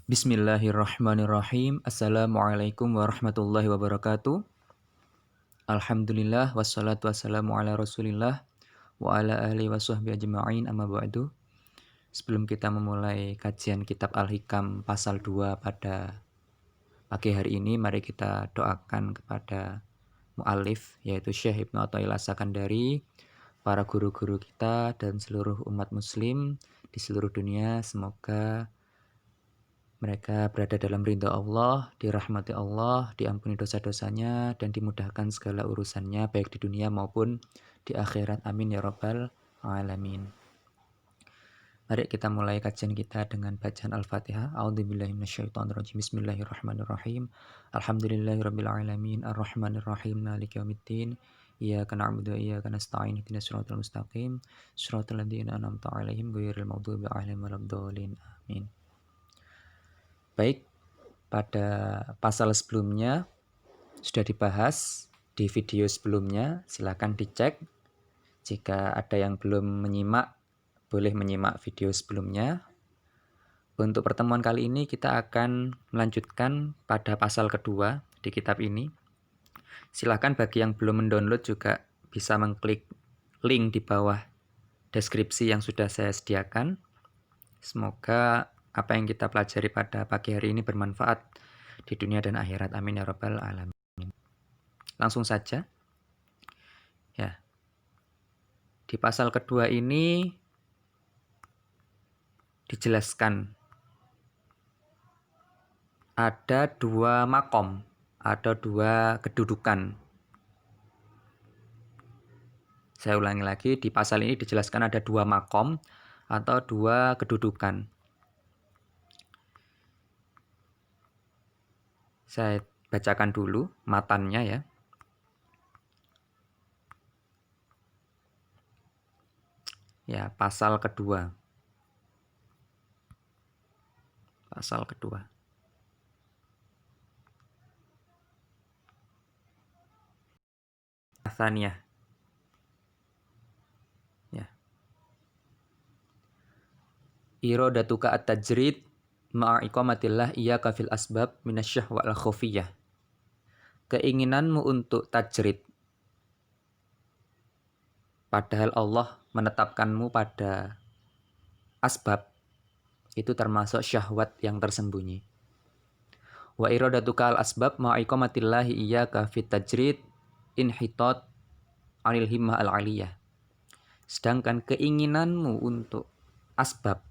Bismillahirrahmanirrahim. Assalamualaikum warahmatullahi wabarakatuh. Alhamdulillah wassalatu wassalamu ala Rasulillah wa ala alihi washabbihi ajma'in, amma ba'du. Sebelum kita memulai kajian kitab Al-Hikam pasal 2 pada pagi hari ini, mari kita doakan kepada muallif yaitu Syekh Ibnu Athaillah As-Sakandari, para guru-guru kita dan seluruh umat muslim di seluruh dunia. Semoga mereka berada dalam ridha Allah, dirahmati Allah, diampuni dosa-dosanya, dan dimudahkan segala urusannya, baik di dunia maupun di akhirat. Amin ya rabbal alamin. Mari kita mulai kajian kita dengan bacaan Al-Fatihah. A'udzubillahi minasyaitonirrajim. Bismillahirrahmanirrahim. Alhamdulillahirabbil alamin, arrahmanirrahim, maliki yaumiddin. Iyyaka na'budu wa iyyaka nasta'in. Ihdinas siratal mustaqim. Shiratal ladzina an'amta 'alaihim ghairil maghdubi 'alaihim waladdallin. Amin. Baik, pada pasal sebelumnya sudah dibahas di video sebelumnya, silakan dicek. Jika ada yang belum menyimak, boleh menyimak video sebelumnya. Untuk pertemuan kali ini kita akan melanjutkan pada pasal kedua di kitab ini. Silakan bagi yang belum mendownload juga bisa mengklik link di bawah deskripsi yang sudah saya sediakan. Semoga apa yang kita pelajari pada pagi hari ini bermanfaat di dunia dan akhirat. Amin ya rabbal alamin. Langsung saja. Ya. Di pasal kedua ini dijelaskan ada dua makom, ada dua kedudukan. Saya ulangi lagi, di pasal ini dijelaskan ada dua makom atau dua kedudukan. Saya bacakan dulu matannya ya. Ya, pasal kedua. Pasal kedua. Tsaniyah. Ya. Iradatuka at-tajrid ma'a iqamatillah iyyaka fil asbab minasyahwa al-khufiyah. Keinginanmu untuk tajrid, padahal Allah menetapkanmu pada asbab, itu termasuk syahwat yang tersembunyi. Wa iradatuka al-asbab ma'a iqamatillahi iyyaka fit tajrid inhitat anil himmah al-aliyah. Sedangkan keinginanmu untuk asbab,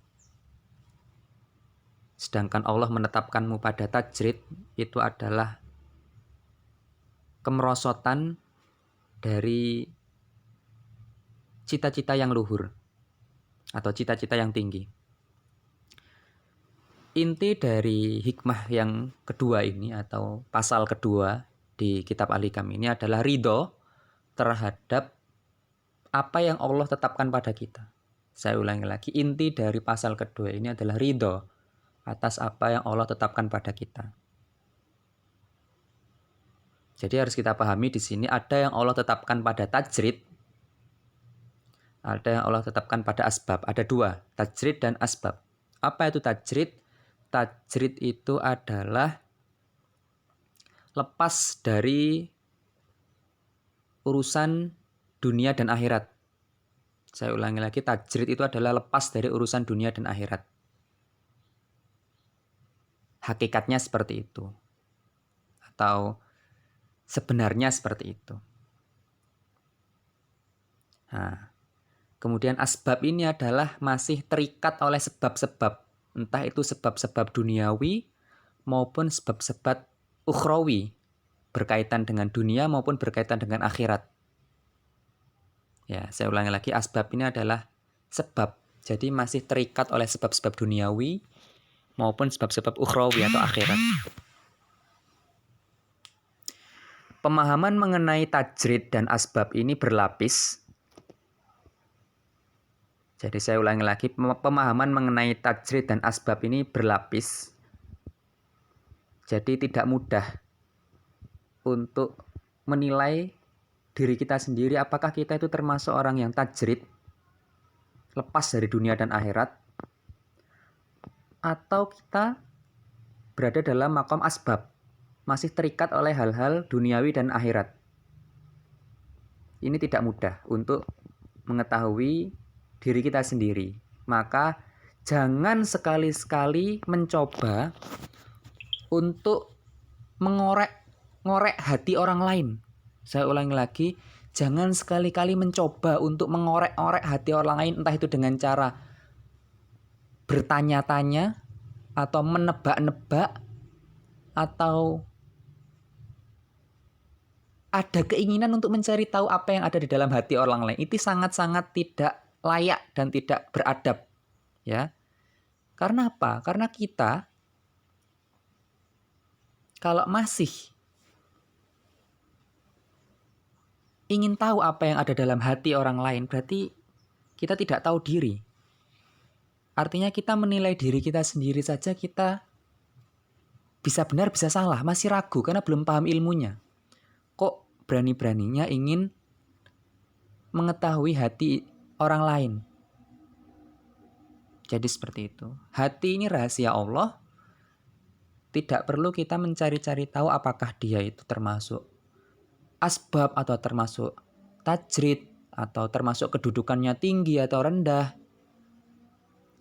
sedangkan Allah menetapkanmu pada tajrid, itu adalah kemerosotan dari cita-cita yang luhur atau cita-cita yang tinggi. Inti dari hikmah yang kedua ini atau pasal kedua di kitab Al-Hikam ini adalah ridho terhadap apa yang Allah tetapkan pada kita. Saya ulangi lagi, inti dari pasal kedua ini adalah ridho atas apa yang Allah tetapkan pada kita. Jadi harus kita pahami di sini ada yang Allah tetapkan pada tajrid, ada yang Allah tetapkan pada asbab. Ada dua, tajrid dan asbab. Apa itu tajrid? Tajrid itu adalah lepas dari urusan dunia dan akhirat. Saya ulangi lagi, tajrid itu adalah lepas dari urusan dunia dan akhirat. Hakikatnya seperti itu. Atau sebenarnya seperti itu. Nah, kemudian asbab ini adalah masih terikat oleh sebab-sebab. Entah itu sebab-sebab duniawi maupun sebab-sebab ukhrawi. Berkaitan dengan dunia maupun berkaitan dengan akhirat. Ya, saya ulangi lagi, asbab ini adalah sebab. Jadi masih terikat oleh sebab-sebab duniawi maupun sebab-sebab ukhrawi atau akhirat. Pemahaman mengenai tajrid dan asbab ini berlapis. Jadi saya ulangi lagi, pemahaman mengenai tajrid dan asbab ini berlapis. Jadi tidak mudah untuk menilai diri kita sendiri apakah kita itu termasuk orang yang tajrid, lepas dari dunia dan akhirat, atau kita berada dalam makom asbab, masih terikat oleh hal-hal duniawi dan akhirat. Ini tidak mudah untuk mengetahui diri kita sendiri. Maka jangan sekali-sekali mencoba untuk mengorek hati orang lain. Saya ulangi lagi, jangan sekali-kali mencoba untuk mengorek-orek hati orang lain, entah itu dengan cara bertanya-tanya atau menebak-nebak atau ada keinginan untuk mencari tahu apa yang ada di dalam hati orang lain. Itu sangat-sangat tidak layak dan tidak beradab, ya. Karena apa? Karena kita kalau masih ingin tahu apa yang ada dalam hati orang lain, berarti kita tidak tahu diri. Artinya kita menilai diri kita sendiri saja kita bisa benar, bisa salah, masih ragu karena belum paham ilmunya. Kok berani-beraninya ingin mengetahui hati orang lain? Jadi seperti itu. Hati ini rahasia Allah. Tidak perlu kita mencari-cari tahu apakah dia itu termasuk asbab atau termasuk tajrid atau termasuk kedudukannya tinggi atau rendah.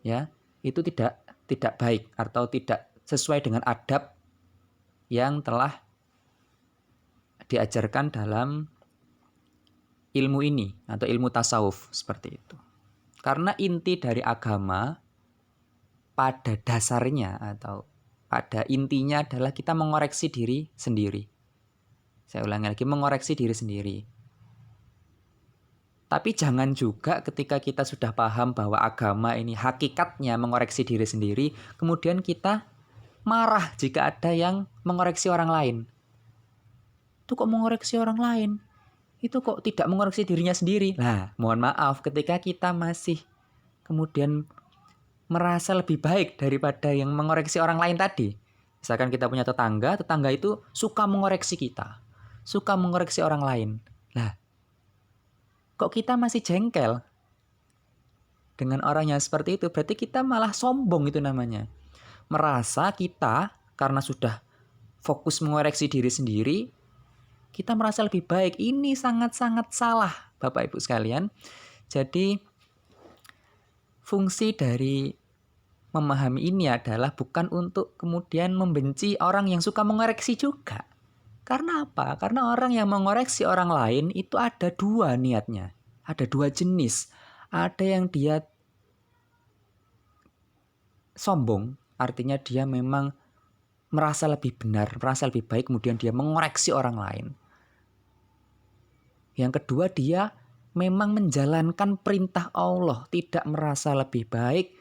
Ya, itu tidak baik atau tidak sesuai dengan adab yang telah diajarkan dalam ilmu ini atau ilmu tasawuf seperti itu. Karena inti dari agama pada dasarnya atau pada intinya adalah kita mengoreksi diri sendiri. Saya ulangi lagi, mengoreksi diri sendiri. Tapi jangan juga ketika kita sudah paham bahwa agama ini hakikatnya mengoreksi diri sendiri, kemudian kita marah jika ada yang mengoreksi orang lain. Itu kok mengoreksi orang lain? Itu kok tidak mengoreksi dirinya sendiri? Nah, mohon maaf ketika kita masih kemudian merasa lebih baik daripada yang mengoreksi orang lain tadi. Misalkan kita punya tetangga itu suka mengoreksi kita, suka mengoreksi orang lain. Nah, kok kita masih jengkel dengan orang yang seperti itu? Berarti kita malah sombong itu namanya. Merasa kita karena sudah fokus mengoreksi diri sendiri, kita merasa lebih baik. Ini sangat-sangat salah, Bapak Ibu sekalian. Jadi, fungsi dari memahami ini adalah bukan untuk kemudian membenci orang yang suka mengoreksi juga. Karena apa? Karena orang yang mengoreksi orang lain itu ada dua niatnya. Ada dua jenis. Ada yang dia sombong, artinya dia memang merasa lebih benar, merasa lebih baik, kemudian dia mengoreksi orang lain. Yang kedua, dia memang menjalankan perintah Allah, tidak merasa lebih baik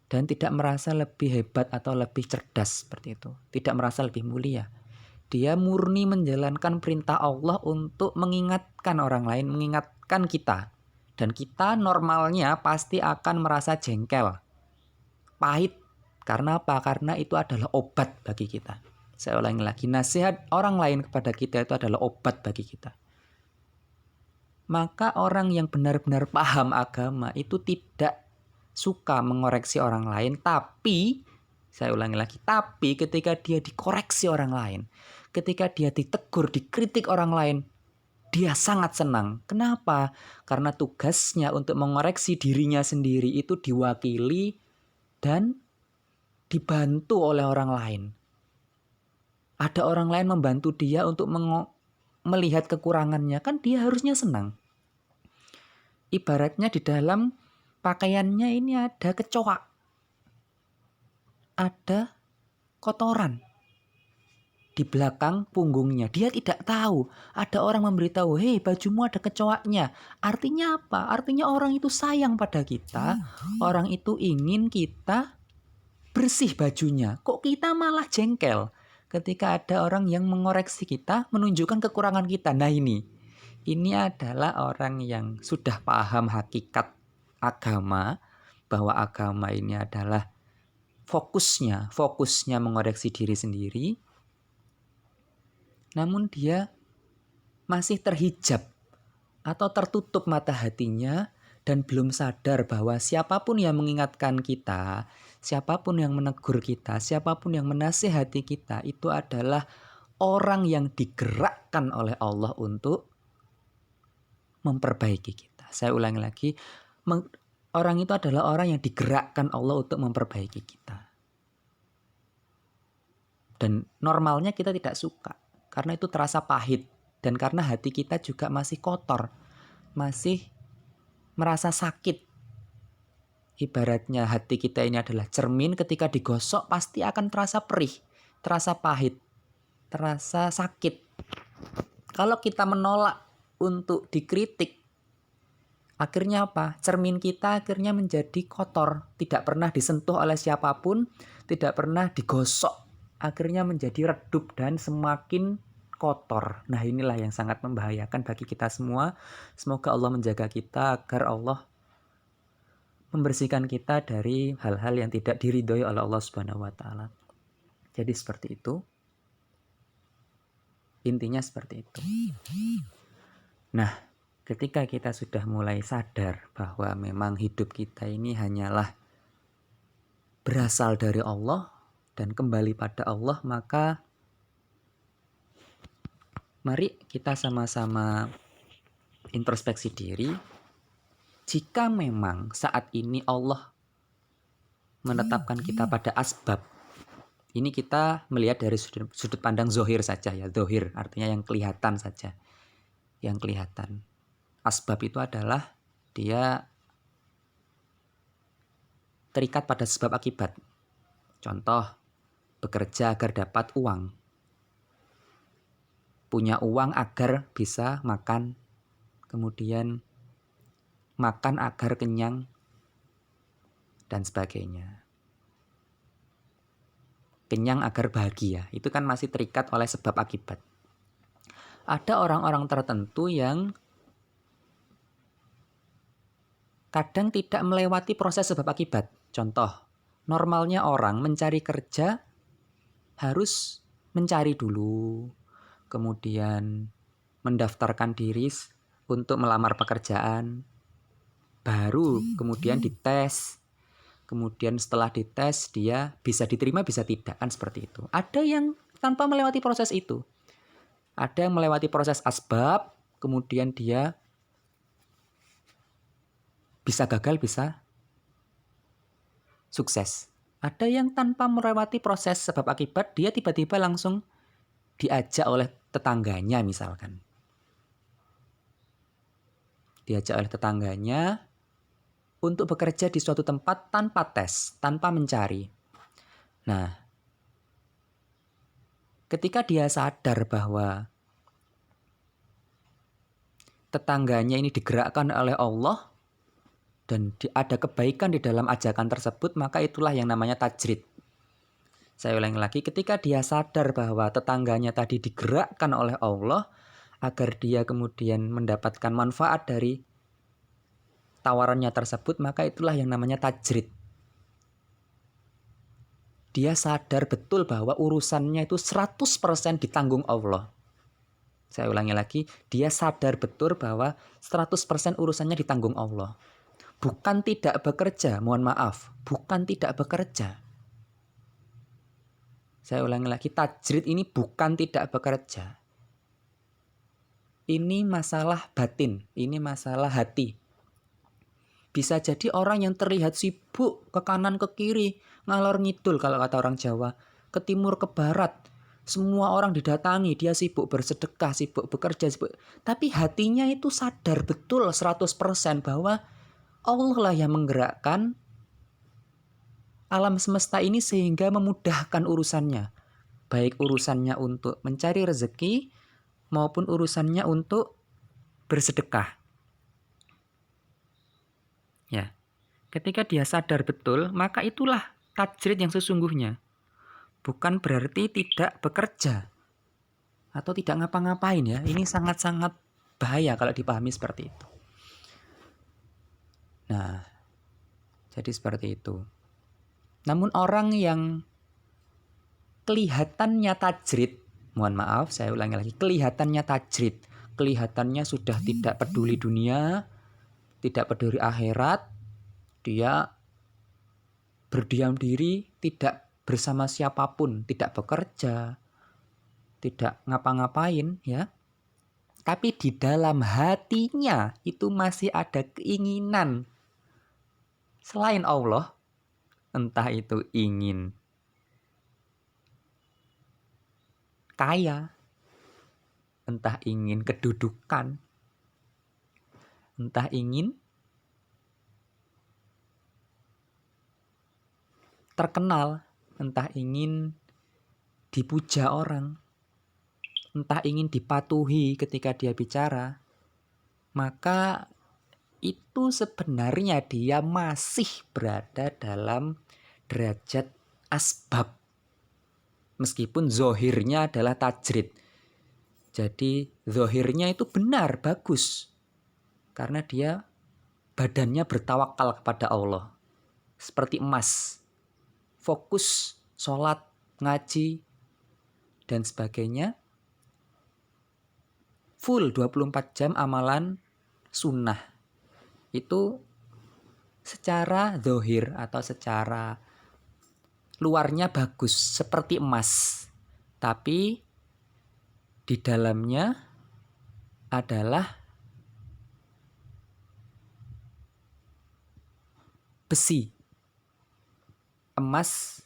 dan tidak merasa lebih hebat atau lebih cerdas seperti itu. Tidak merasa lebih mulia. Dia murni menjalankan perintah Allah untuk mengingatkan orang lain, mengingatkan kita. Dan kita normalnya pasti akan merasa jengkel, pahit. Karena apa? Karena itu adalah obat bagi kita. Saya ulangi lagi, nasihat orang lain kepada kita itu adalah obat bagi kita. Maka orang yang benar-benar paham agama itu tidak suka mengoreksi orang lain, tapi, saya ulangi lagi, tapi ketika dia dikoreksi orang lain, ketika dia ditegur, dikritik orang lain, dia sangat senang. Kenapa? Karena tugasnya untuk mengoreksi dirinya sendiri itu diwakili dan dibantu oleh orang lain. Ada orang lain membantu dia untuk melihat kekurangannya, kan dia harusnya senang. Ibaratnya di dalam pakaiannya ini ada kecoak, ada kotoran di belakang punggungnya. Dia tidak tahu. Ada orang memberitahu, hei, bajumu ada kecoaknya. Artinya apa? Artinya orang itu sayang pada kita. Orang itu ingin kita bersih bajunya. Kok kita malah jengkel ketika ada orang yang mengoreksi kita, menunjukkan kekurangan kita. Nah, ini adalah orang yang sudah paham hakikat agama, bahwa agama ini adalah fokusnya mengoreksi diri sendiri, namun dia masih terhijab atau tertutup mata hatinya dan belum sadar bahwa siapapun yang mengingatkan kita, siapapun yang menegur kita, siapapun yang menasihati kita itu adalah orang yang digerakkan oleh Allah untuk memperbaiki kita. Saya ulangi lagi, orang itu adalah orang yang digerakkan Allah untuk memperbaiki kita. Dan normalnya kita tidak suka, karena itu terasa pahit. Dan karena hati kita juga masih kotor, masih merasa sakit. Ibaratnya hati kita ini adalah cermin, ketika digosok pasti akan terasa perih, terasa pahit, terasa sakit. Kalau kita menolak untuk dikritik, akhirnya apa? Cermin kita akhirnya menjadi kotor, tidak pernah disentuh oleh siapapun, tidak pernah digosok. Akhirnya menjadi redup dan semakin kotor. Nah, inilah yang sangat membahayakan bagi kita semua. Semoga Allah menjaga kita agar Allah membersihkan kita dari hal-hal yang tidak diridhoi oleh Allah Subhanahu wa taala. Jadi seperti itu. Intinya seperti itu. Nah, ketika kita sudah mulai sadar bahwa memang hidup kita ini hanyalah berasal dari Allah dan kembali pada Allah, maka mari kita sama-sama introspeksi diri. Jika memang saat ini Allah menetapkan kita pada asbab, ini kita melihat dari sudut pandang zohir saja ya. Zohir artinya yang kelihatan saja. Yang kelihatan. Asbab itu adalah dia terikat pada sebab akibat. Contoh, bekerja agar dapat uang. Punya uang agar bisa makan. Kemudian makan agar kenyang. Dan sebagainya. Kenyang agar bahagia. Itu kan masih terikat oleh sebab akibat. Ada orang-orang tertentu yang kadang tidak melewati proses sebab akibat. Contoh, normalnya orang mencari kerja harus mencari dulu, kemudian mendaftarkan diri untuk melamar pekerjaan, baru kemudian dites, kemudian setelah dites dia bisa diterima bisa tidak, kan seperti itu. Ada yang tanpa melewati proses itu, ada yang melewati proses asbab, kemudian dia bisa gagal, bisa sukses. Ada yang tanpa melewati proses sebab akibat, dia tiba-tiba langsung diajak oleh tetangganya misalkan. Diajak oleh tetangganya untuk bekerja di suatu tempat tanpa tes, tanpa mencari. Nah, ketika dia sadar bahwa tetangganya ini digerakkan oleh Allah, dan ada kebaikan di dalam ajakan tersebut, maka itulah yang namanya tajrid. Saya ulangi lagi, ketika dia sadar bahwa tetangganya tadi digerakkan oleh Allah agar dia kemudian mendapatkan manfaat dari tawarannya tersebut, maka itulah yang namanya tajrid. Dia sadar betul bahwa urusannya itu 100% ditanggung Allah. Saya ulangi lagi, dia sadar betul bahwa 100% urusannya ditanggung Allah. Bukan tidak bekerja, mohon maaf, bukan tidak bekerja. Saya ulangi lagi, tajrid ini bukan tidak bekerja. Ini masalah batin, ini masalah hati. Bisa jadi orang yang terlihat sibuk ke kanan ke kiri, ngalor ngidul kalau kata orang Jawa, ke timur ke barat. Semua orang didatangi, dia sibuk bersedekah, sibuk bekerja, sibuk. Tapi hatinya itu sadar betul 100% bahwa Allah lah yang menggerakkan alam semesta ini sehingga memudahkan urusannya. Baik urusannya untuk mencari rezeki maupun urusannya untuk bersedekah. Ya. Ketika dia sadar betul, maka itulah tajrid yang sesungguhnya. Bukan berarti tidak bekerja atau tidak ngapa-ngapain ya. Ini sangat-sangat bahaya kalau dipahami seperti itu. Nah, jadi seperti itu. Namun orang yang kelihatannya tajrid, mohon maaf saya ulangi lagi, kelihatannya tajrid, kelihatannya sudah tidak peduli dunia, tidak peduli akhirat, dia berdiam diri, tidak bersama siapapun, tidak bekerja, tidak ngapa-ngapain ya. Tapi di dalam hatinya itu masih ada keinginan selain Allah, entah itu ingin kaya, entah ingin kedudukan, entah ingin terkenal, entah ingin dipuja orang, entah ingin dipatuhi ketika dia bicara, maka itu sebenarnya dia masih berada dalam derajat asbab. Meskipun zohirnya adalah tajrid. Jadi zohirnya itu benar, bagus. Karena dia badannya bertawakal kepada Allah. Seperti emas. Fokus, sholat, ngaji, dan sebagainya. Full 24 jam amalan sunnah. Itu secara zohir atau secara luarnya bagus, seperti emas. Tapi di dalamnya adalah besi. Emas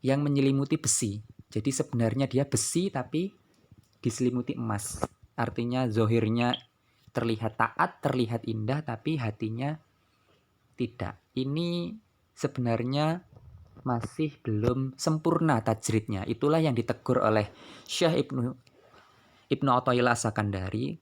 yang menyelimuti besi. Jadi sebenarnya dia besi tapi diselimuti emas. Artinya zohirnya terlihat taat, terlihat indah, tapi hatinya tidak. Ini sebenarnya masih belum sempurna tajridnya. Itulah yang ditegur oleh Syekh Ibnu Athaillah As-Sakandari.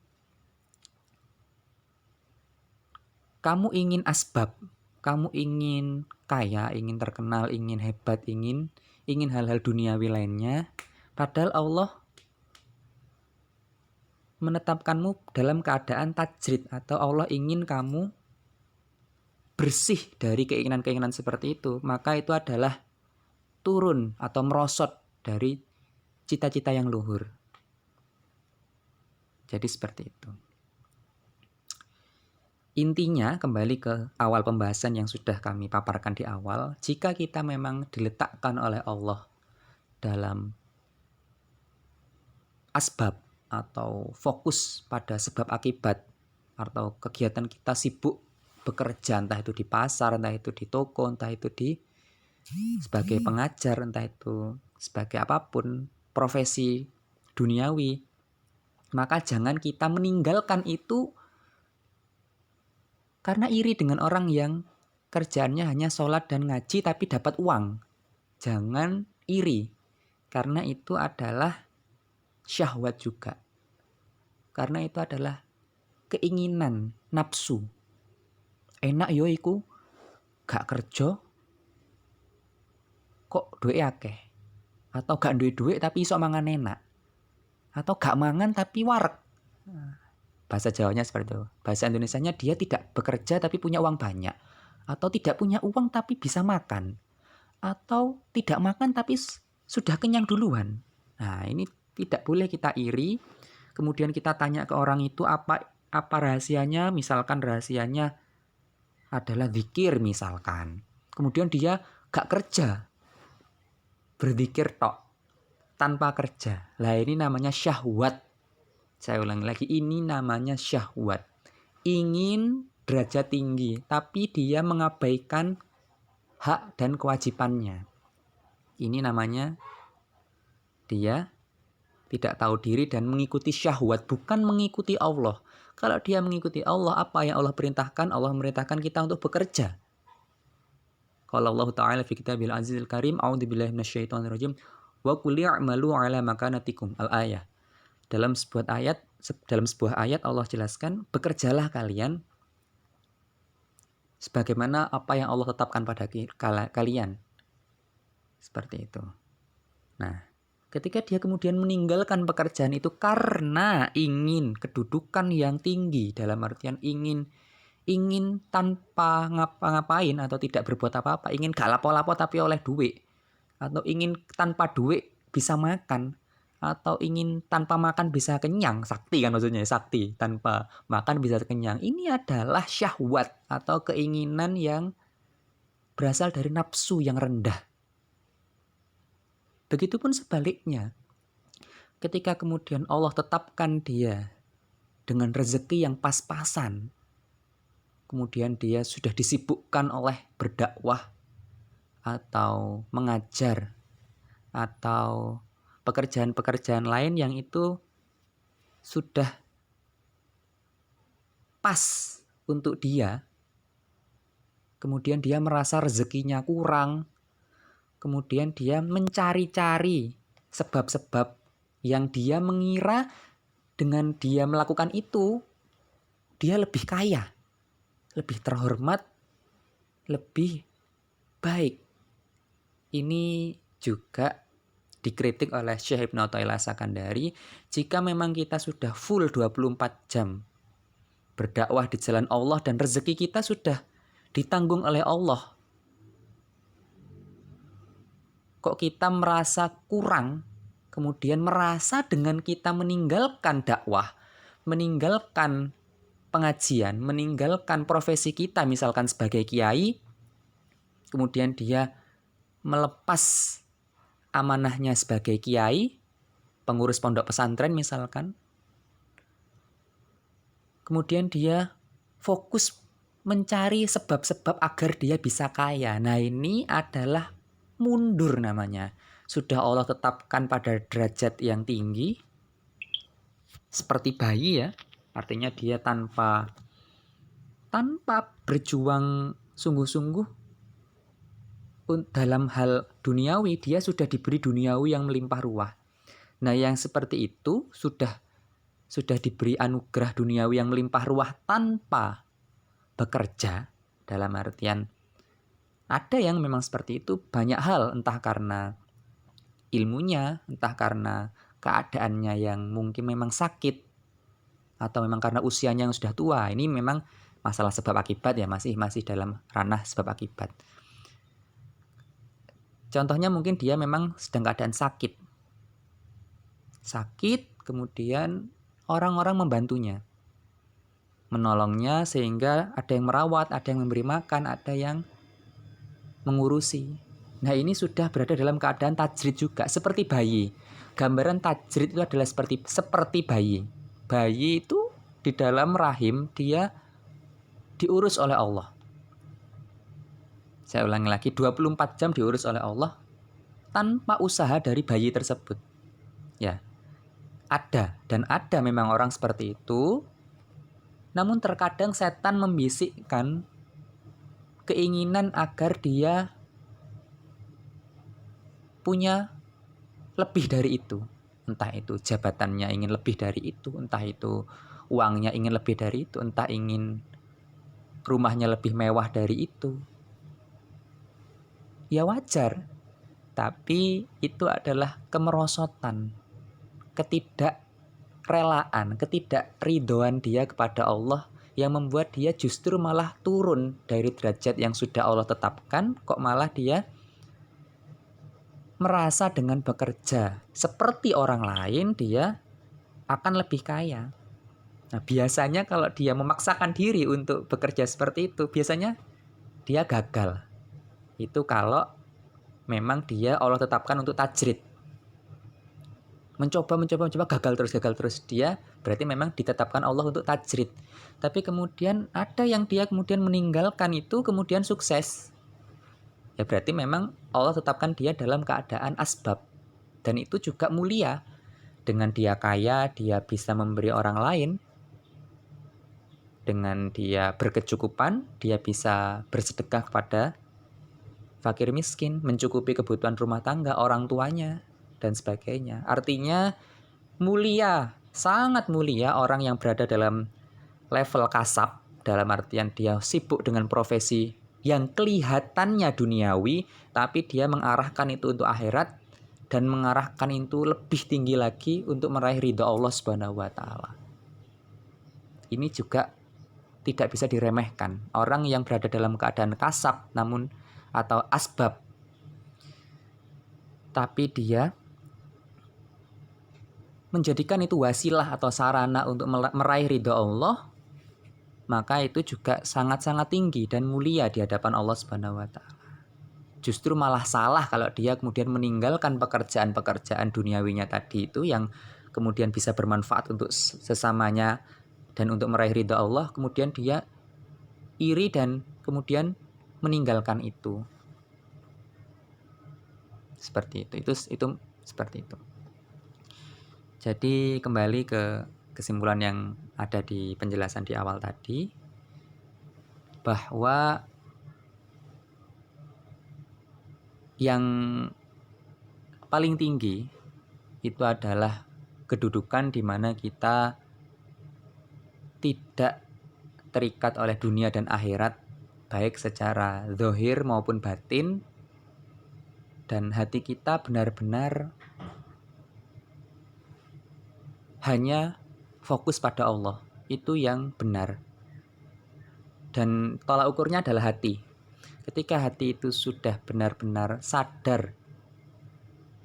Kamu ingin asbab, kamu ingin kaya, ingin terkenal, ingin hebat, ingin hal-hal duniawi lainnya, padahal Allah menetapkanmu dalam keadaan tajrid, atau Allah ingin kamu bersih dari keinginan-keinginan seperti itu, maka itu adalah turun atau merosot dari cita-cita yang luhur. Jadi seperti itu. Intinya kembali ke awal pembahasan yang sudah kami paparkan di awal, jika kita memang diletakkan oleh Allah dalam asbab atau fokus pada sebab akibat, atau kegiatan kita sibuk bekerja, entah itu di pasar, entah itu di toko, entah itu di sebagai pengajar, entah itu sebagai apapun profesi duniawi, maka jangan kita meninggalkan itu karena iri dengan orang yang kerjaannya hanya sholat dan ngaji tapi dapat uang. Jangan iri, karena itu adalah syahwat juga. Karena itu adalah keinginan, nafsu. Enak yo iku gak kerja kok duwe akeh. Atau gak duwe duit tapi iso mangan enak. Atau gak mangan tapi wareg. Bahasa Jawanya seperti itu. Bahasa Indonesianya dia tidak bekerja tapi punya uang banyak. Atau tidak punya uang tapi bisa makan. Atau tidak makan tapi sudah kenyang duluan. Nah, ini tidak boleh kita iri. Kemudian kita tanya ke orang itu apa rahasianya. Misalkan rahasianya adalah zikir misalkan. Kemudian dia gak kerja. Berzikir tok. Tanpa kerja. Lah ini namanya syahwat. Saya ulangi lagi, ini namanya syahwat. Ingin derajat tinggi, tapi dia mengabaikan hak dan kewajibannya. Ini namanya dia tidak tahu diri dan mengikuti syahwat, bukan mengikuti Allah. Kalau dia mengikuti Allah, apa yang Allah perintahkan? Allah memerintahkan kita untuk bekerja. Qala Allah Ta'ala fi kitabil azizil karim, a'udzubillahi minasyaitonir rajim, wa qul i'malu 'ala makanatikum, al-ayah. Dalam sebuah ayat Allah jelaskan, bekerjalah kalian sebagaimana apa yang Allah tetapkan pada kalian. Seperti itu. Nah, ketika dia kemudian meninggalkan pekerjaan itu karena ingin kedudukan yang tinggi, dalam artian ingin tanpa ngapa-ngapain atau tidak berbuat apa-apa, ingin gak lapo-lapo tapi oleh duit, atau ingin tanpa duit bisa makan, atau ingin tanpa makan bisa kenyang, sakti kan maksudnya, sakti, tanpa makan bisa kenyang. Ini adalah syahwat atau keinginan yang berasal dari nafsu yang rendah. Begitupun sebaliknya, ketika kemudian Allah tetapkan dia dengan rezeki yang pas-pasan, kemudian dia sudah disibukkan oleh berdakwah atau mengajar atau pekerjaan-pekerjaan lain yang itu sudah pas untuk dia, kemudian dia merasa rezekinya kurang, kemudian dia mencari-cari sebab-sebab yang dia mengira dengan dia melakukan itu, dia lebih kaya, lebih terhormat, lebih baik. Ini juga dikritik oleh Syekh Ibnu Athaillah Sakandari, jika memang kita sudah full 24 jam berdakwah di jalan Allah dan rezeki kita sudah ditanggung oleh Allah, kok kita merasa kurang, kemudian merasa dengan kita meninggalkan dakwah, meninggalkan pengajian, meninggalkan profesi kita misalkan sebagai kiai, kemudian dia melepas amanahnya sebagai kiai, pengurus pondok pesantren misalkan, kemudian dia fokus mencari sebab-sebab agar dia bisa kaya. Nah, ini adalah mundur namanya. Sudah Allah tetapkan pada derajat yang tinggi, seperti bayi ya. Artinya dia tanpa berjuang sungguh-sungguh dalam hal duniawi, dia sudah diberi duniawi yang melimpah ruah. Nah, yang seperti itu sudah diberi anugerah duniawi yang melimpah ruah tanpa bekerja, dalam artian ada yang memang seperti itu, banyak hal, entah karena ilmunya, entah karena keadaannya yang mungkin memang sakit, atau memang karena usianya yang sudah tua. Ini memang masalah sebab akibat ya, masih dalam ranah sebab akibat. Contohnya mungkin dia memang sedang keadaan sakit, kemudian orang-orang membantunya, menolongnya sehingga ada yang merawat, ada yang memberi makan, ada yang mengurusi. Nah, ini sudah berada dalam keadaan tajrid juga, seperti bayi. Gambaran tajrid itu adalah seperti bayi. Bayi itu di dalam rahim dia diurus oleh Allah. Saya ulangi lagi, 24 jam diurus oleh Allah tanpa usaha dari bayi tersebut. Ya, ada memang orang seperti itu. Namun terkadang setan membisikkan keinginan agar dia punya lebih dari itu. Entah itu jabatannya ingin lebih dari itu, entah itu uangnya ingin lebih dari itu, entah ingin rumahnya lebih mewah dari itu. Ya wajar, tapi itu adalah kemerosotan, ketidakrelaan, ketidakridhoan dia kepada Allah yang membuat dia justru malah turun dari derajat yang sudah Allah tetapkan, kok malah dia merasa dengan bekerja seperti orang lain dia akan lebih kaya. Nah, biasanya kalau dia memaksakan diri untuk bekerja seperti itu, biasanya dia gagal. Itu kalau memang dia Allah tetapkan untuk tajrid. Mencoba, gagal terus. Dia berarti memang ditetapkan Allah untuk tajrid. Tapi kemudian ada yang dia kemudian meninggalkan itu, kemudian sukses. Ya berarti memang Allah tetapkan dia dalam keadaan asbab. Dan itu juga mulia. Dengan dia kaya, dia bisa memberi orang lain. Dengan dia berkecukupan, dia bisa bersedekah kepada fakir miskin, mencukupi kebutuhan rumah tangga, orang tuanya, dan sebagainya. Artinya mulia, sangat mulia orang yang berada dalam level kasab, dalam artian dia sibuk dengan profesi yang kelihatannya duniawi, tapi dia mengarahkan itu untuk akhirat, dan mengarahkan itu lebih tinggi lagi untuk meraih ridha Allah Subhanahu wa Ta'ala. Ini juga tidak bisa diremehkan. Orang yang berada dalam keadaan kasab namun atau asbab, tapi dia menjadikan itu wasilah atau sarana untuk meraih ridha Allah, maka itu juga sangat-sangat tinggi dan mulia di hadapan Allah Subhanahu wa taala. Justru malah salah kalau dia kemudian meninggalkan pekerjaan-pekerjaan duniawinya tadi itu yang kemudian bisa bermanfaat untuk sesamanya dan untuk meraih ridha Allah, kemudian dia iri dan kemudian meninggalkan itu. Seperti itu. Itu seperti itu. Jadi kembali ke kesimpulan yang ada di penjelasan di awal tadi, bahwa yang paling tinggi itu adalah kedudukan di mana kita tidak terikat oleh dunia dan akhirat, baik secara zahir maupun batin, dan hati kita benar-benar hanya fokus pada Allah. Itu yang benar. Dan tolak ukurnya adalah hati. Ketika hati itu sudah benar-benar sadar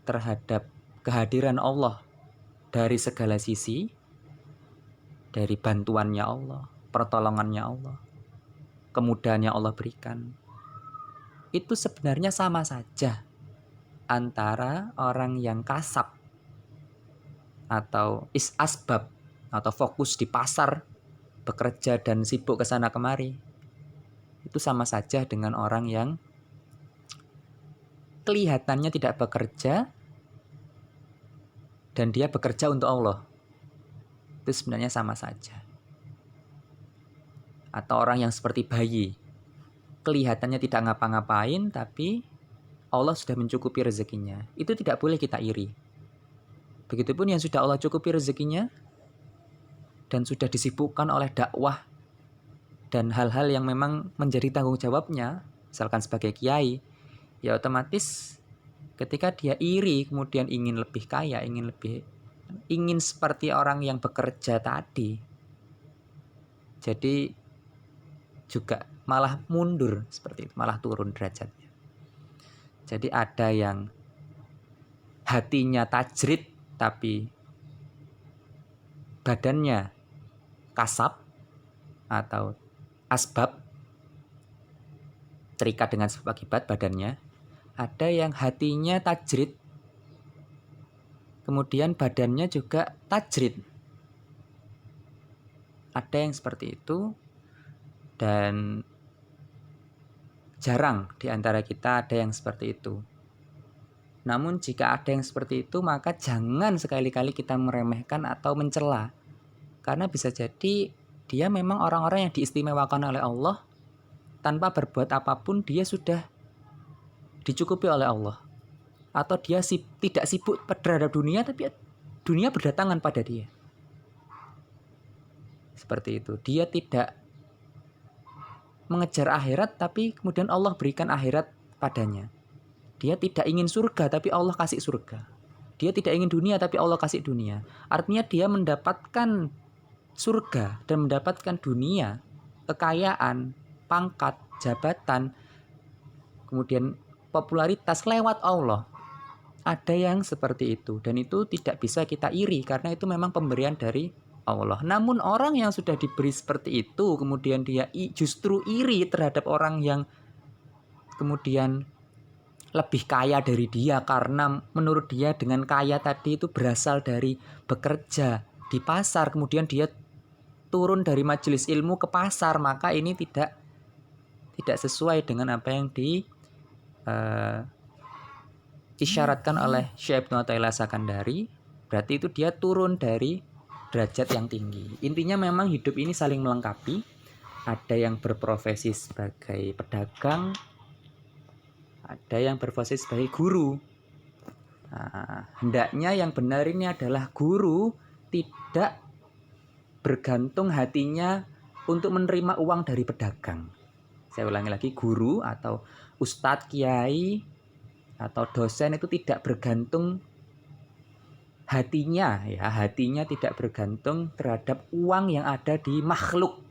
terhadap kehadiran Allah dari segala sisi, dari bantuannya Allah, pertolongannya Allah, kemudahan yang Allah berikan, itu sebenarnya sama saja antara orang yang kasab atau asbab atau fokus di pasar, bekerja dan sibuk ke sana kemari. Itu sama saja dengan orang yang kelihatannya tidak bekerja dan dia bekerja untuk Allah. Itu sebenarnya sama saja. Atau orang yang seperti bayi, kelihatannya tidak ngapa-ngapain tapi Allah sudah mencukupi rezekinya. Itu tidak boleh kita iri. Begitupun yang sudah Allah cukupi rezekinya dan sudah disibukkan oleh dakwah dan hal-hal yang memang menjadi tanggung jawabnya, misalkan sebagai kiai, ya otomatis ketika dia iri kemudian ingin lebih kaya, ingin seperti orang yang bekerja tadi, jadi juga malah mundur seperti itu, malah turun derajatnya. Jadi ada yang hatinya tajrid tapi badannya kasab atau asbab, terikat dengan sebab akibat badannya. Ada yang hatinya tajrid kemudian badannya juga tajrid. Ada yang seperti itu dan jarang di antara kita ada yang seperti itu. Namun jika ada yang seperti itu, maka jangan sekali-kali kita meremehkan atau mencela. Karena bisa jadi dia memang orang-orang yang diistimewakan oleh Allah. Tanpa berbuat apapun dia sudah dicukupi oleh Allah. Atau dia tidak sibuk terhadap dunia, tapi dunia berdatangan pada dia. Seperti itu. Dia tidak mengejar akhirat, tapi kemudian Allah berikan akhirat padanya. Dia tidak ingin surga, tapi Allah kasih surga. Dia tidak ingin dunia, tapi Allah kasih dunia. Artinya dia mendapatkan surga dan mendapatkan dunia, kekayaan, pangkat, jabatan, kemudian popularitas lewat Allah. Ada yang seperti itu, dan itu tidak bisa kita iri karena itu memang pemberian dari Allah. Namun orang yang sudah diberi seperti itu, kemudian dia justru iri terhadap orang yang kemudian lebih kaya dari dia karena menurut dia dengan kaya tadi itu berasal dari bekerja di pasar, kemudian dia turun dari majelis ilmu ke pasar, maka ini tidak sesuai dengan apa yang isyaratkan oleh Syekh Ibnu Athaillah Sakandari. Berarti itu dia turun dari derajat yang tinggi. Intinya memang hidup ini saling melengkapi. Ada yang berprofesi sebagai pedagang, ada yang berprofesi sebagai guru. Nah, hendaknya yang benar ini adalah guru tidak bergantung hatinya untuk menerima uang dari pedagang. Saya ulangi lagi, guru atau ustadz, kiai, atau dosen itu tidak bergantung hatinya, ya hatinya tidak bergantung terhadap uang yang ada di makhluk,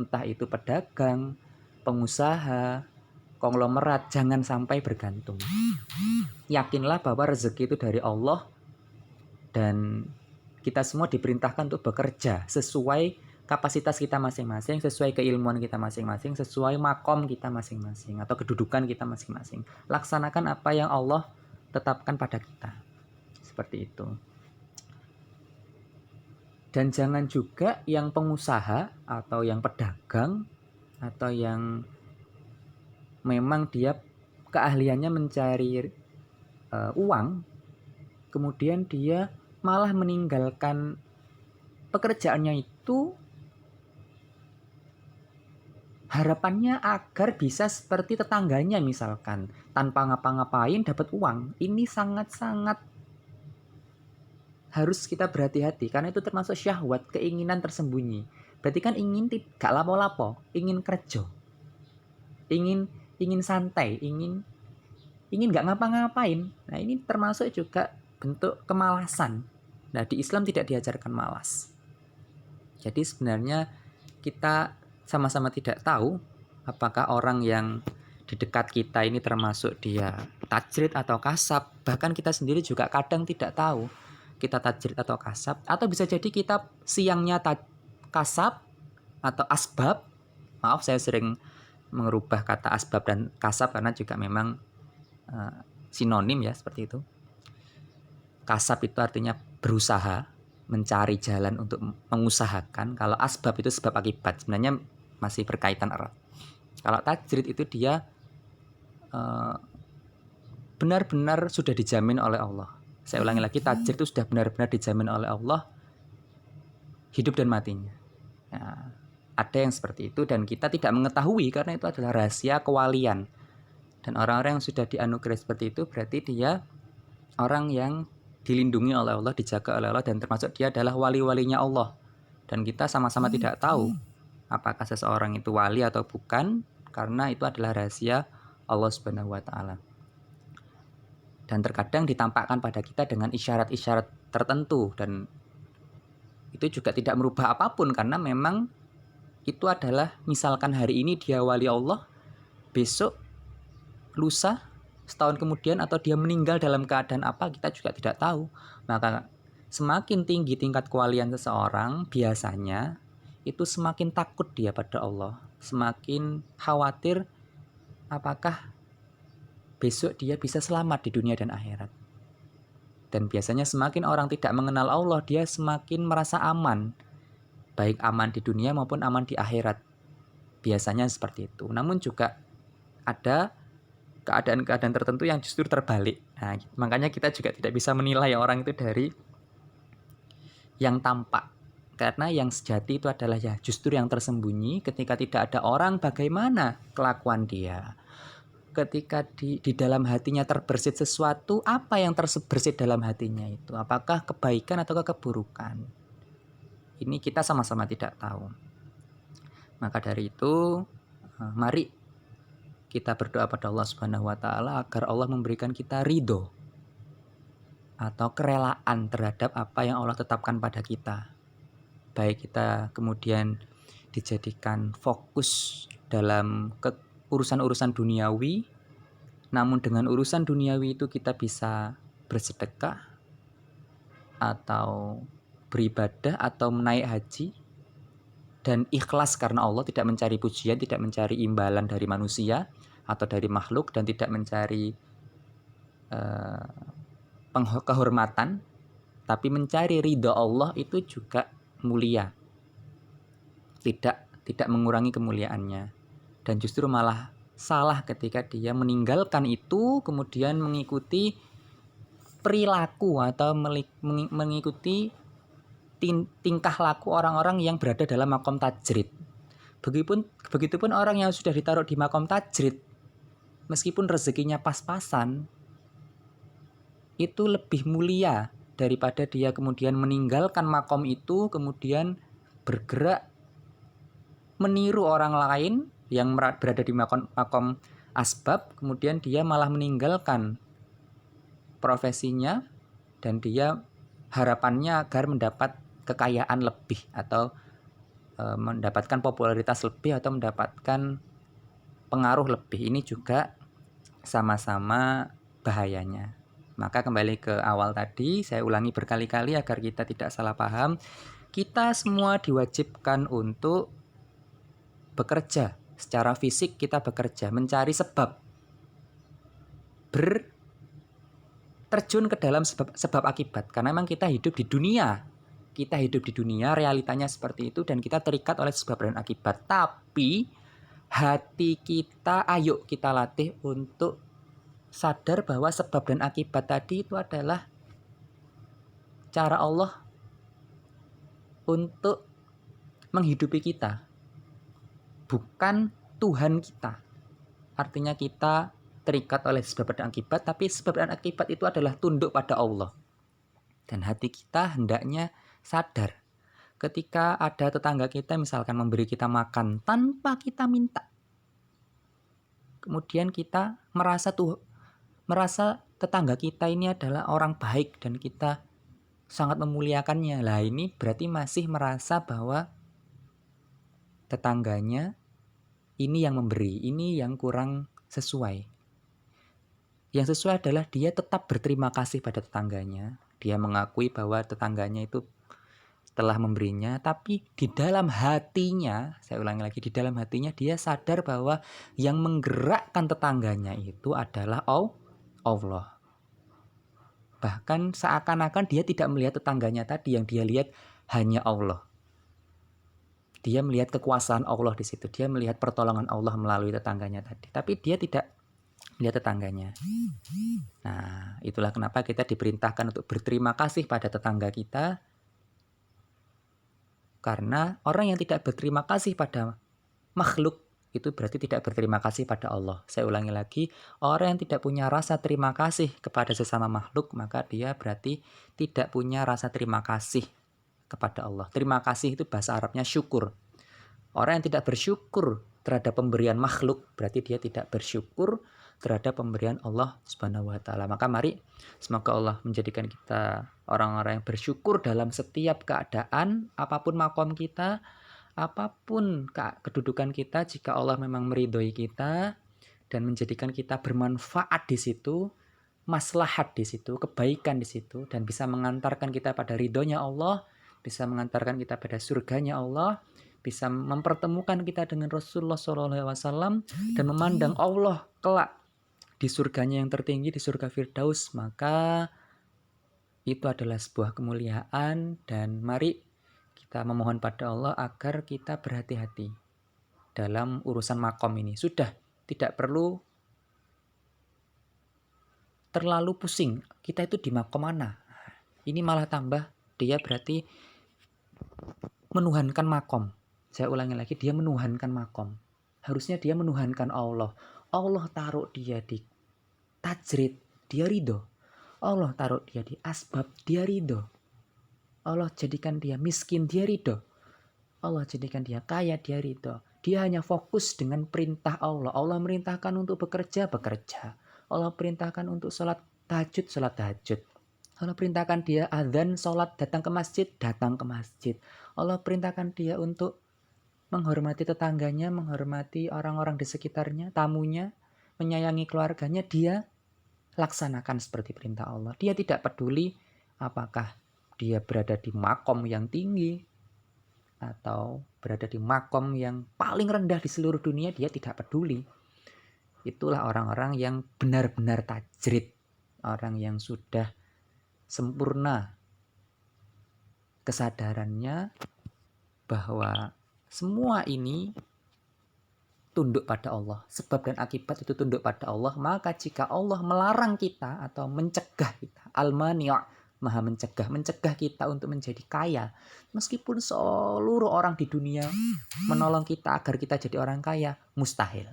entah itu pedagang, pengusaha, konglomerat. Jangan sampai bergantung. Yakinlah bahwa rezeki itu dari Allah dan Kita semua diperintahkan untuk bekerja sesuai kapasitas kita masing-masing, sesuai keilmuan kita masing-masing, sesuai makom kita masing-masing atau kedudukan kita masing-masing. Laksanakan apa yang Allah tetapkan pada kita. Seperti itu. Dan jangan juga yang pengusaha atau yang pedagang atau yang memang dia keahliannya mencari uang, kemudian dia malah meninggalkan pekerjaannya itu harapannya agar bisa seperti tetangganya misalkan, tanpa ngapa-ngapain dapat uang. Ini sangat-sangat harus kita berhati-hati karena itu termasuk syahwat, keinginan tersembunyi. Berarti kan ingin gak lapo-lapo, ingin kerja. Ingin santai, ingin gak ngapa-ngapain. Nah, ini termasuk juga bentuk kemalasan. Nah, di Islam tidak diajarkan malas. Jadi sebenarnya kita sama-sama tidak tahu apakah orang yang di dekat kita ini termasuk dia tajrid atau kasab. Bahkan kita sendiri juga kadang tidak tahu kita tajrid atau kasab. Atau bisa jadi kita siangnya kasab atau asbab. Maaf, saya sering merubah kata asbab dan kasab karena juga memang sinonim ya, seperti itu. Kasab itu artinya berusaha, mencari jalan untuk mengusahakan. Kalau asbab itu sebab akibat, sebenarnya masih berkaitan erat. Kalau tajrid itu dia benar-benar sudah dijamin oleh Allah. Saya ulangi lagi, tajrid itu sudah benar-benar dijamin oleh Allah hidup dan matinya. Nah, ada yang seperti itu dan kita tidak mengetahui karena itu adalah rahasia kewalian. Dan orang-orang yang sudah dianugerahi seperti itu berarti dia orang yang dilindungi oleh Allah, dijaga oleh Allah, dan termasuk dia adalah wali-walinya Allah. Dan kita sama-sama tidak tahu apakah seseorang itu wali atau bukan, karena itu adalah rahasia Allah Subhanahu wa Ta'ala. Dan terkadang ditampakkan pada kita dengan isyarat-isyarat tertentu, dan itu juga tidak merubah apapun karena memang itu adalah misalkan hari ini dia wali Allah, besok, lusa, setahun kemudian atau dia meninggal dalam keadaan apa kita juga tidak tahu. Maka semakin tinggi tingkat kewalian seseorang biasanya itu semakin takut dia pada Allah, semakin khawatir apakah besok dia bisa selamat di dunia dan akhirat. Dan biasanya semakin orang tidak mengenal Allah, dia semakin merasa aman, baik aman di dunia maupun aman di akhirat. Biasanya seperti itu. Namun juga ada keadaan-keadaan tertentu yang justru terbalik. Nah, makanya kita juga tidak bisa menilai orang itu dari yang tampak. Karena yang sejati itu adalah ya justru yang tersembunyi. Ketika tidak ada orang, bagaimana kelakuan dia. Ketika di dalam hatinya terbersit sesuatu, apa yang terbersit dalam hatinya itu? Apakah kebaikan atau keburukan? Ini kita sama-sama tidak tahu. Maka dari itu, mari kita berdoa pada Allah Subhanahu wa Ta'ala agar Allah memberikan kita ridho atau kerelaan terhadap apa yang Allah tetapkan pada kita. Baik kita kemudian dijadikan fokus dalam urusan-urusan duniawi, namun dengan urusan duniawi itu kita bisa bersedekah atau beribadah atau menaik haji dan ikhlas karena Allah, tidak mencari pujian, tidak mencari imbalan dari manusia atau dari makhluk, dan tidak mencari kehormatan, tapi mencari ridha Allah, itu juga mulia, tidak mengurangi kemuliaannya. Dan justru malah salah ketika dia meninggalkan itu kemudian mengikuti perilaku atau mengikuti tingkah laku orang-orang yang berada dalam makom tajrid. Begitupun orang yang sudah ditaruh di makom tajrid, meskipun rezekinya pas-pasan, itu lebih mulia daripada dia kemudian meninggalkan makom itu, kemudian bergerak meniru orang lain yang berada di makom asbab, kemudian dia malah meninggalkan profesinya dan dia harapannya agar mendapat kekayaan lebih atau mendapatkan popularitas lebih atau mendapatkan pengaruh lebih. Ini juga sama-sama bahayanya. Maka kembali ke awal tadi, saya ulangi berkali-kali agar kita tidak salah paham. Kita semua diwajibkan untuk bekerja. Secara fisik kita bekerja, mencari sebab. Terjun ke dalam sebab akibat. Karena memang kita hidup di dunia. Kita hidup di dunia, realitanya seperti itu dan kita terikat oleh sebab dan akibat. Tapi hati kita, ayo kita latih untuk sadar bahwa sebab dan akibat tadi itu adalah cara Allah untuk menghidupi kita. Bukan Tuhan kita. Artinya kita terikat oleh sebab dan akibat, tapi sebab dan akibat itu adalah tunduk pada Allah. Dan hati kita hendaknya sadar. Ketika ada tetangga kita misalkan memberi kita makan tanpa kita minta. Kemudian kita merasa tetangga kita ini adalah orang baik dan kita sangat memuliakannya. Lah ini berarti masih merasa bahwa tetangganya ini yang memberi, ini yang kurang sesuai. Yang sesuai adalah dia tetap berterima kasih pada tetangganya. Dia mengakui bahwa tetangganya itu telah memberinya, tapi di dalam hatinya, saya ulangi lagi, di dalam hatinya dia sadar bahwa yang menggerakkan tetangganya itu adalah Allah. Bahkan seakan-akan dia tidak melihat tetangganya tadi, yang dia lihat hanya Allah. Dia melihat kekuasaan Allah di situ, dia melihat pertolongan Allah melalui tetangganya tadi, tapi dia tidak melihat tetangganya. Nah, itulah kenapa kita diperintahkan untuk berterima kasih pada tetangga kita. Karena orang yang tidak berterima kasih pada makhluk itu berarti tidak berterima kasih pada Allah. Saya ulangi lagi, orang yang tidak punya rasa terima kasih kepada sesama makhluk, maka dia berarti tidak punya rasa terima kasih kepada Allah. Terima kasih itu bahasa Arabnya syukur. Orang yang tidak bersyukur terhadap pemberian makhluk, berarti dia tidak bersyukur terhadap pemberian Allah Subhanahu wa taala. Maka mari semoga Allah menjadikan kita orang-orang yang bersyukur dalam setiap keadaan, apapun makom kita, apapun kedudukan kita, jika Allah memang meridhoi kita dan menjadikan kita bermanfaat di situ, maslahat di situ, kebaikan di situ, dan bisa mengantarkan kita pada ridhonya Allah, bisa mengantarkan kita pada surganya Allah, bisa mempertemukan kita dengan Rasulullah SAW dan memandang Allah kelak di surganya yang tertinggi, di surga Firdaus, maka itu adalah sebuah kemuliaan. Dan mari kita memohon pada Allah agar kita berhati-hati dalam urusan makom ini. Sudah tidak perlu terlalu pusing, kita itu di makom mana. Ini malah tambah, dia berarti menuhankan makom. Saya ulangi lagi, dia menuhankan makom. Harusnya dia menuhankan Allah. Allah taruh dia di tajrid, dia ridho. Allah taruh dia di asbab, dia ridho. Allah jadikan dia miskin, dia ridho. Allah jadikan dia kaya, dia ridho. Dia hanya fokus dengan perintah Allah. Allah merintahkan untuk bekerja, bekerja. Allah perintahkan untuk sholat tahajud. Allah perintahkan dia azan, sholat, datang ke masjid, datang ke masjid. Allah perintahkan dia untuk menghormati tetangganya, menghormati orang-orang di sekitarnya, tamunya, menyayangi keluarganya, dia laksanakan seperti perintah Allah. Dia tidak peduli apakah dia berada di makom yang tinggi atau berada di makom yang paling rendah di seluruh dunia, dia tidak peduli. Itulah orang-orang yang benar-benar tajrid, orang yang sudah sempurna kesadarannya bahwa semua ini tunduk pada Allah. Sebab dan akibat itu tunduk pada Allah. Maka jika Allah melarang kita atau mencegah kita, al-mani' maha mencegah kita untuk menjadi kaya. Meskipun seluruh orang di dunia menolong kita agar kita jadi orang kaya, mustahil.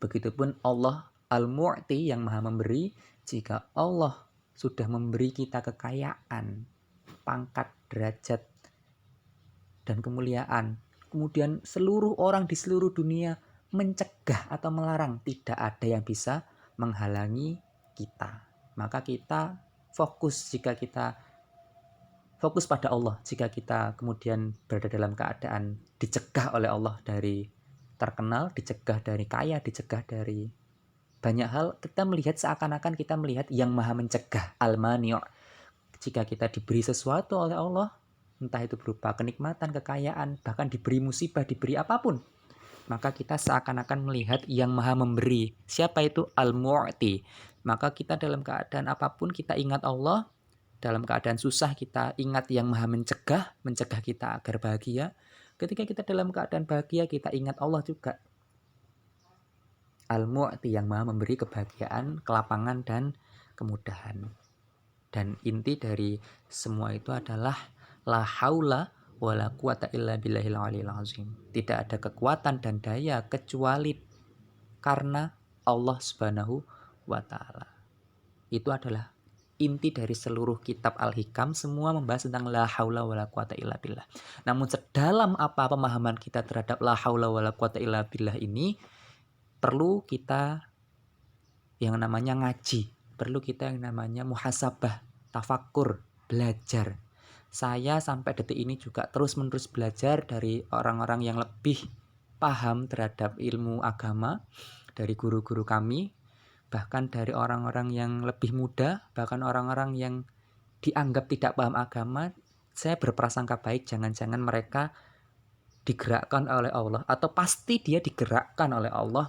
Begitupun Allah al-mu'ti yang maha memberi, jika Allah sudah memberi kita kekayaan, pangkat, derajat, dan kemuliaan, kemudian seluruh orang di seluruh dunia mencegah atau melarang, tidak ada yang bisa menghalangi kita. Maka kita fokus pada Allah. Jika kita kemudian berada dalam keadaan dicegah oleh Allah dari terkenal, dicegah dari kaya, dicegah dari Banyak hal kita melihat seakan-akan kita melihat yang maha mencegah, al-mani'. Jika kita diberi sesuatu oleh Allah, entah itu berupa kenikmatan, kekayaan, bahkan diberi musibah, diberi apapun, maka kita seakan-akan melihat yang maha memberi. Siapa itu? Al-Mu'ti. Maka kita dalam keadaan apapun kita ingat Allah, dalam keadaan susah kita ingat yang maha mencegah, mencegah kita agar bahagia. Ketika kita dalam keadaan bahagia kita ingat Allah juga. Al-Mu'ti yang maha memberi kebahagiaan, kelapangan, dan kemudahan. Dan inti dari semua itu adalah la haula wala quwata illa billahil aliyil azim. Tidak ada kekuatan dan daya kecuali karena Allah Subhanahu wa taala. Itu adalah inti dari seluruh kitab Al-Hikam, semua membahas tentang la haula wala quwata illa billah. Namun sedalam apa pemahaman kita terhadap la haula wala quwata illa billah ini, perlu kita yang namanya ngaji, perlu kita yang namanya muhasabah, tafakkur, belajar. Saya sampai detik ini juga terus-menerus belajar dari orang-orang yang lebih paham terhadap ilmu agama, dari guru-guru kami, bahkan dari orang-orang yang lebih muda, bahkan orang-orang yang dianggap tidak paham agama. Saya berprasangka baik, jangan-jangan mereka digerakkan oleh Allah, atau pasti dia digerakkan oleh Allah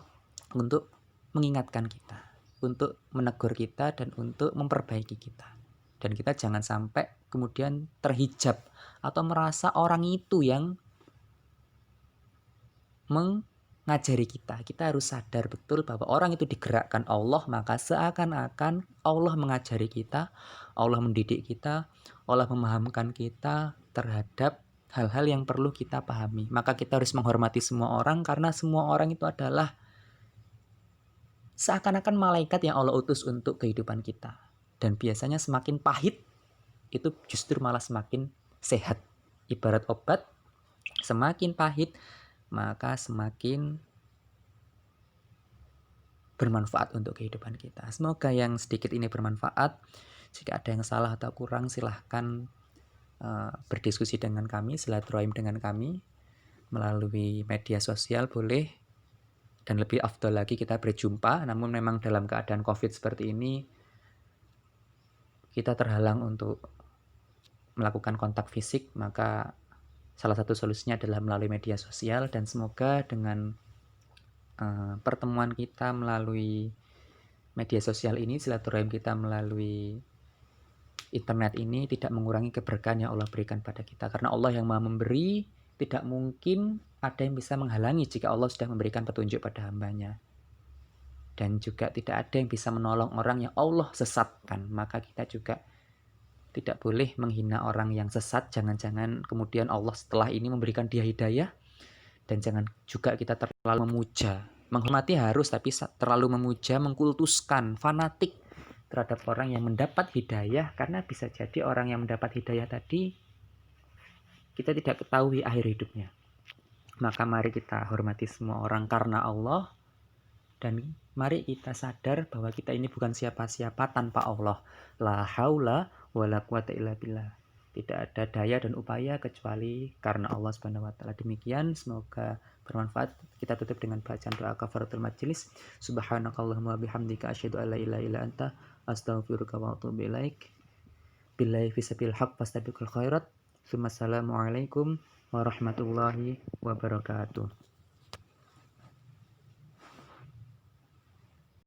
untuk mengingatkan kita, untuk menegur kita, dan untuk memperbaiki kita. Dan kita jangan sampai kemudian terhijab atau merasa orang itu yang mengajari kita. Kita harus sadar betul bahwa orang itu digerakkan Allah, maka seakan-akan Allah mengajari kita, Allah mendidik kita, Allah memahamkan kita terhadap hal-hal yang perlu kita pahami. Maka kita harus menghormati semua orang, karena semua orang itu adalah seakan-akan malaikat yang Allah utus untuk kehidupan kita. Dan biasanya semakin pahit, itu justru malah semakin sehat. Ibarat obat, semakin pahit, maka semakin bermanfaat untuk kehidupan kita. Semoga yang sedikit ini bermanfaat. Jika ada yang salah atau kurang, silahkan berdiskusi dengan kami, silaturahim dengan kami melalui media sosial boleh, dan lebih afdol lagi kita berjumpa. Namun memang dalam keadaan COVID seperti ini kita terhalang untuk melakukan kontak fisik, maka salah satu solusinya adalah melalui media sosial. Dan semoga dengan pertemuan kita melalui media sosial ini, silaturahim kita melalui internet ini tidak mengurangi keberkahan yang Allah berikan pada kita. Karena Allah yang maha memberi, tidak mungkin ada yang bisa menghalangi jika Allah sudah memberikan petunjuk pada hambanya. Dan juga tidak ada yang bisa menolong orang yang Allah sesatkan. Maka kita juga tidak boleh menghina orang yang sesat. Jangan-jangan kemudian Allah setelah ini memberikan dia hidayah. Dan jangan juga kita terlalu memuja. Menghormati harus, tapi terlalu memuja, mengkultuskan, fanatik terhadap orang yang mendapat hidayah. Karena bisa jadi orang yang mendapat hidayah tadi kita tidak ketahui akhir hidupnya. Maka mari kita hormati semua orang karena Allah. Dan mari kita sadar bahwa kita ini bukan siapa-siapa tanpa Allah. La haula wala quwata illa billah. Tidak ada daya dan upaya kecuali karena Allah Subhanahu wa taala. Demikian, semoga bermanfaat. Kita tutup dengan bacaan doa kafaratul majelis. Subhanakallahumma bihamdika asyhadu an la ilaha illa anta astaghfiruka wa atubu ilaik. Billahi fisabil haq fastabiqul khairat. Assalamualaikum warahmatullahi wabarakatuh.